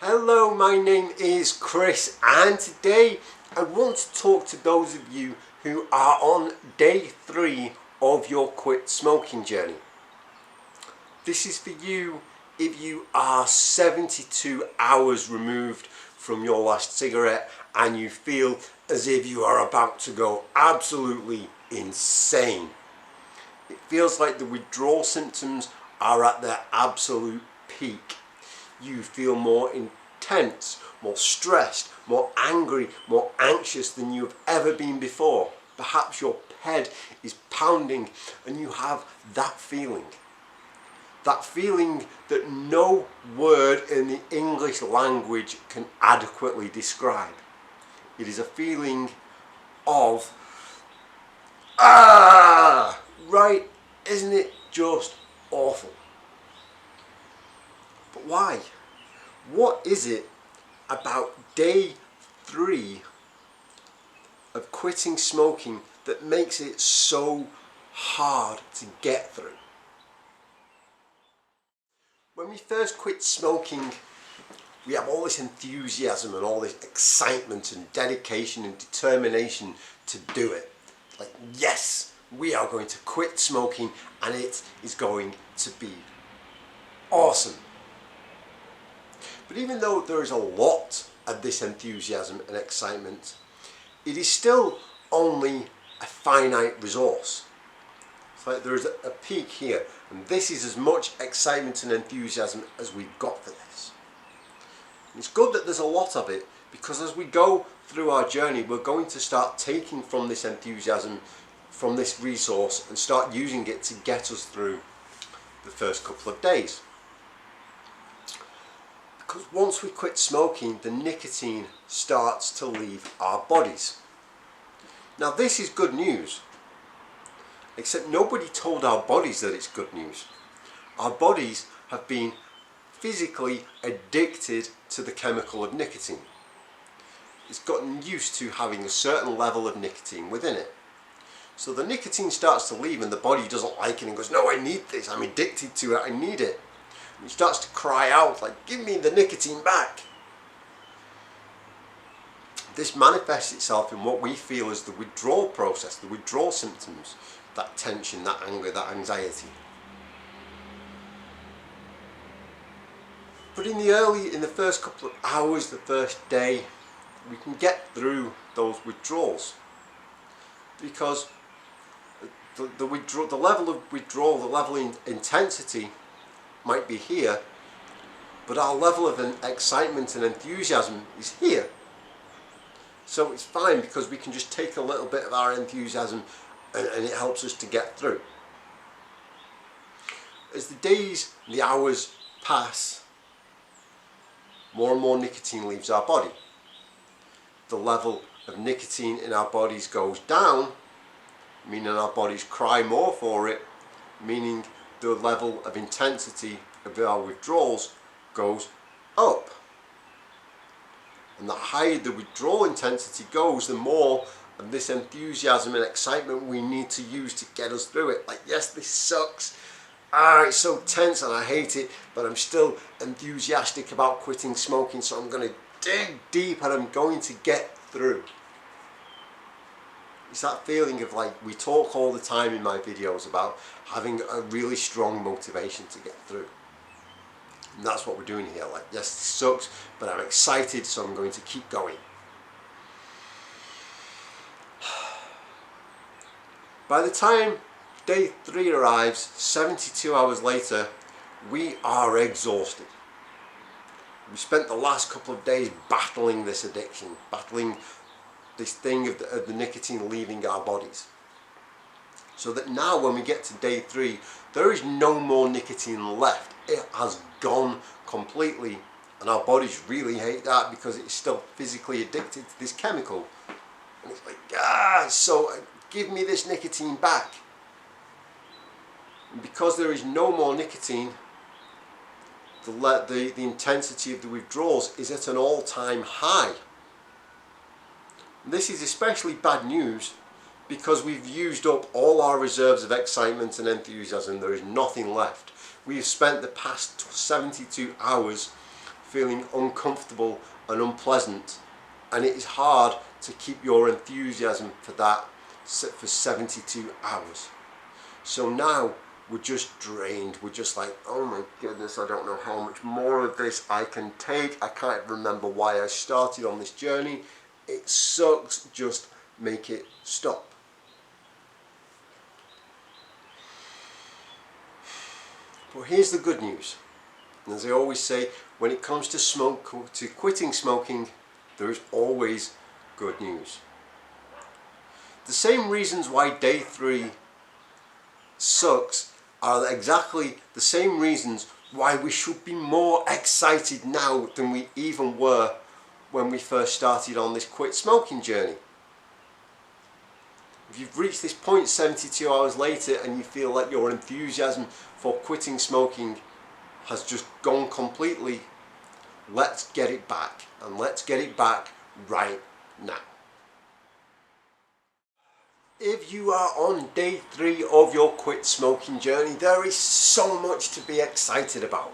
Hello, my name is Chris, and today I want to talk to those of you who are on day 3 of your quit smoking journey. This is for you if you are 72 hours removed from your last cigarette and you feel as if you are about to go absolutely insane. It feels like the withdrawal symptoms are at their absolute peak. You feel more intense, more stressed, more angry, more anxious than you have ever been before. Perhaps your head is pounding and you have that feeling. That feeling that no word in the English language can adequately describe. It is a feeling of, right, isn't it just awful? But why? What is it about day 3 of quitting smoking that makes it so hard to get through? When we first quit smoking, we have all this enthusiasm and all this excitement and dedication and determination to do it. Like, yes, we are going to quit smoking and it is going to be awesome. But even though there is a lot of this enthusiasm and excitement, it is still only a finite resource. It's like there is a peak here, and this is as much excitement and enthusiasm as we've got for this. And it's good that there's a lot of it, because as we go through our journey, we're going to start taking from this enthusiasm, from this resource, and start using it to get us through the first couple of days. Because once we quit smoking, the nicotine starts to leave our bodies. Now this is good news, except nobody told our bodies that it's good news. Our bodies have been physically addicted to the chemical of nicotine. It's gotten used to having a certain level of nicotine within it. So the nicotine starts to leave and the body doesn't like it and goes, no, I need this, I'm addicted to it, I need it. He starts to cry out like, give me the nicotine back. This manifests itself in what we feel as the withdrawal process, the withdrawal symptoms, that tension, that anger, that anxiety. But in the first couple of hours, the first day, we can get through those withdrawals. Because the level of withdrawal, the level of intensity might be here, but our level of excitement and enthusiasm is here. So it's fine, because we can just take a little bit of our enthusiasm and it helps us to get through. As the days, the hours pass, more and more nicotine leaves our body. The level of nicotine in our bodies goes down, meaning our bodies cry more for it, meaning the level of intensity of our withdrawals goes up. And the higher the withdrawal intensity goes, the more of this enthusiasm and excitement we need to use to get us through it. Like, yes, this sucks. It's so tense and I hate it, but I'm still enthusiastic about quitting smoking, so I'm going to dig deep and I'm going to get through. It's that feeling of, like, we talk all the time in my videos about having a really strong motivation to get through. And that's what we're doing here. Like, yes, this sucks, but I'm excited, so I'm going to keep going. By the time day 3 arrives, 72 hours later, we are exhausted. We spent the last couple of days battling this addiction, battling this thing of the nicotine leaving our bodies. So that now when we get to day 3, there is no more nicotine left. It has gone completely, and our bodies really hate that because it's still physically addicted to this chemical. And it's like, so give me this nicotine back. And because there is no more nicotine, the intensity of the withdrawals is at an all-time high. This is especially bad news because we've used up all our reserves of excitement and enthusiasm. There is nothing left. We have spent the past 72 hours feeling uncomfortable and unpleasant, and it is hard to keep your enthusiasm for that for 72 hours. So now we're just drained. We're just like, oh my goodness, I don't know how much more of this I can take. I can't remember why I started on this journey. It sucks, just make it stop. But here's the good news. As I always say, when it comes to quitting smoking, there is always good news. The same reasons why day 3 sucks are exactly the same reasons why we should be more excited now than we even were when we first started on this quit smoking journey. If you've reached this point 72 hours later and you feel like your enthusiasm for quitting smoking has just gone completely, let's get it back, and let's get it back right now. If you are on day 3 of your quit smoking journey, there is so much to be excited about.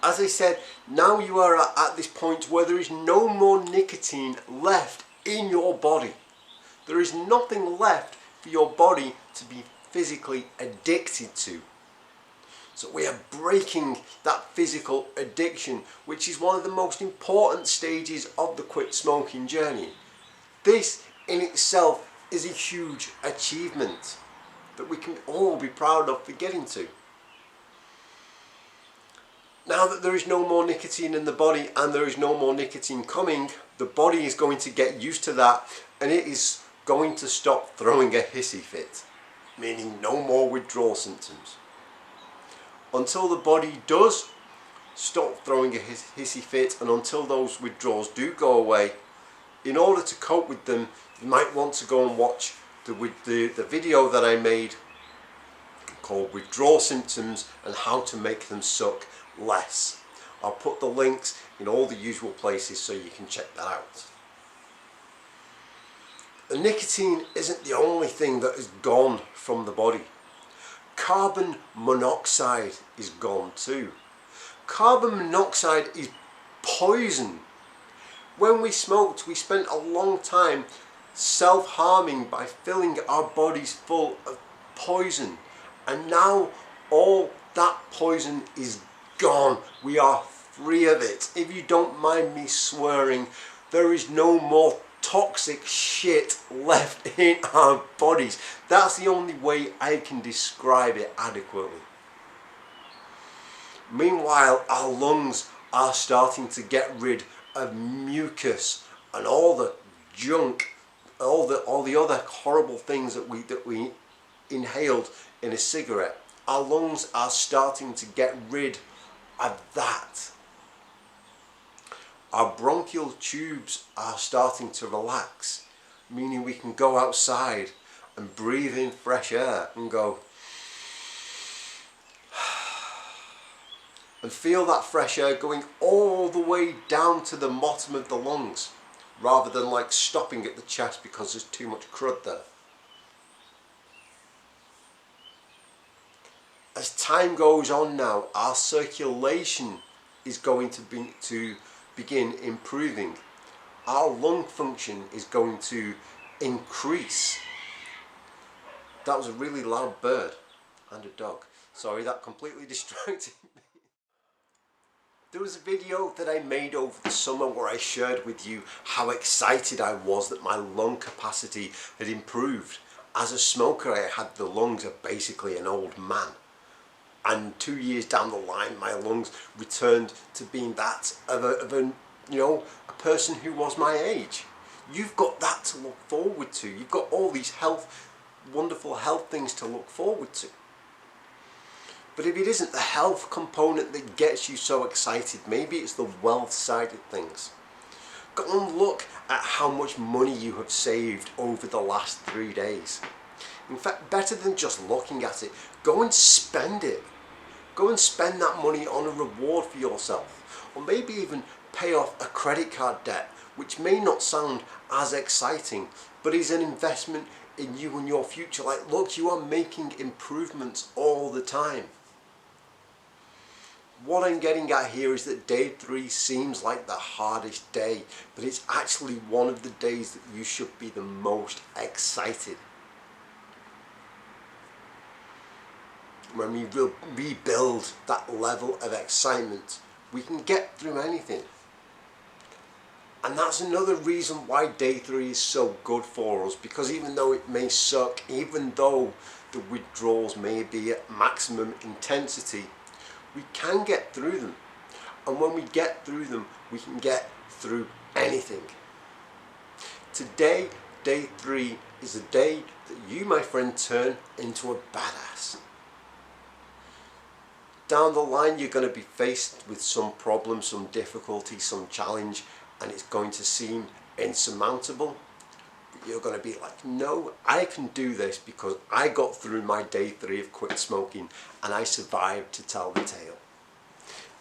As I said, now you are at this point where there is no more nicotine left in your body. There is nothing left for your body to be physically addicted to. So we are breaking that physical addiction, which is one of the most important stages of the quit smoking journey. This in itself is a huge achievement that we can all be proud of for getting to. Now that there is no more nicotine in the body and there is no more nicotine coming, the body is going to get used to that, and it is going to stop throwing a hissy fit, meaning no more withdrawal symptoms. Until the body does stop throwing a hissy fit, and until those withdrawals do go away, in order to cope with them, you might want to go and watch the video that I made called Withdrawal Symptoms and How to Make Them Suck Less. I'll put the links in all the usual places so you can check that out. The nicotine isn't the only thing that is gone from the body. Carbon monoxide is gone too. Carbon monoxide is poison. When we smoked, we spent a long time self-harming by filling our bodies full of poison, and now all that poison is gone. We are free of it. If you don't mind me swearing, there is no more toxic shit left in our bodies. That's the only way I can describe it adequately. Meanwhile, our lungs are starting to get rid of mucus and all the junk, all the other horrible things that we inhaled in a cigarette. Our lungs are starting to get rid of that. Our bronchial tubes are starting to relax, meaning we can go outside and breathe in fresh air and go and feel that fresh air going all the way down to the bottom of the lungs, rather than like stopping at the chest because there's too much crud there. As time goes on now, our circulation is going to begin improving. Our lung function is going to increase. That was a really loud bird and a dog. Sorry, that completely distracted me. There was a video that I made over the summer where I shared with you how excited I was that my lung capacity had improved. As a smoker, I had the lungs of basically an old man. And 2 years down the line, my lungs returned to being that of a person who was my age. You've got that to look forward to. You've got all these wonderful health things to look forward to. But if it isn't the health component that gets you so excited, maybe it's the wealth side of things. Go and look at how much money you have saved over the last 3 days. In fact, better than just looking at it, go and spend it. Go and spend that money on a reward for yourself, or maybe even pay off a credit card debt, which may not sound as exciting, but is an investment in you and your future. Like, look, you are making improvements all the time. What I'm getting at here is that day 3 seems like the hardest day, but it's actually one of the days that you should be the most excited. When we rebuild that level of excitement, we can get through anything. And that's another reason why day 3 is so good for us, because even though it may suck, even though the withdrawals may be at maximum intensity, we can get through them. And when we get through them, we can get through anything. Today, day 3, is a day that you, my friend, turn into a badass. Down the line, you're going to be faced with some problem, some difficulty, some challenge, and it's going to seem insurmountable. But you're going to be like, no, I can do this because I got through my day 3 of quit smoking and I survived to tell the tale.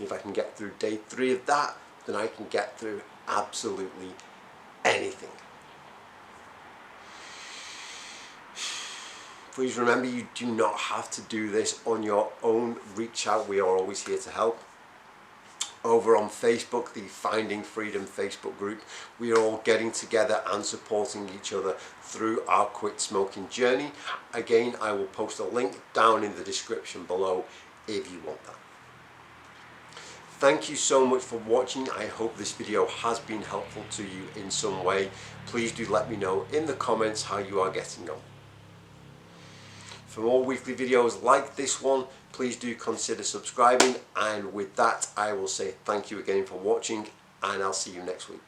If I can get through day 3 of that, then I can get through absolutely anything. Please remember, you do not have to do this on your own. Reach out, we are always here to help. Over on Facebook, the Finding Freedom Facebook group, we are all getting together and supporting each other through our quit smoking journey. Again, I will post a link down in the description below if you want that. Thank you so much for watching. I hope this video has been helpful to you in some way. Please do let me know in the comments how you are getting on. For more weekly videos like this one, please do consider subscribing. And with that, I will say thank you again for watching, and I'll see you next week.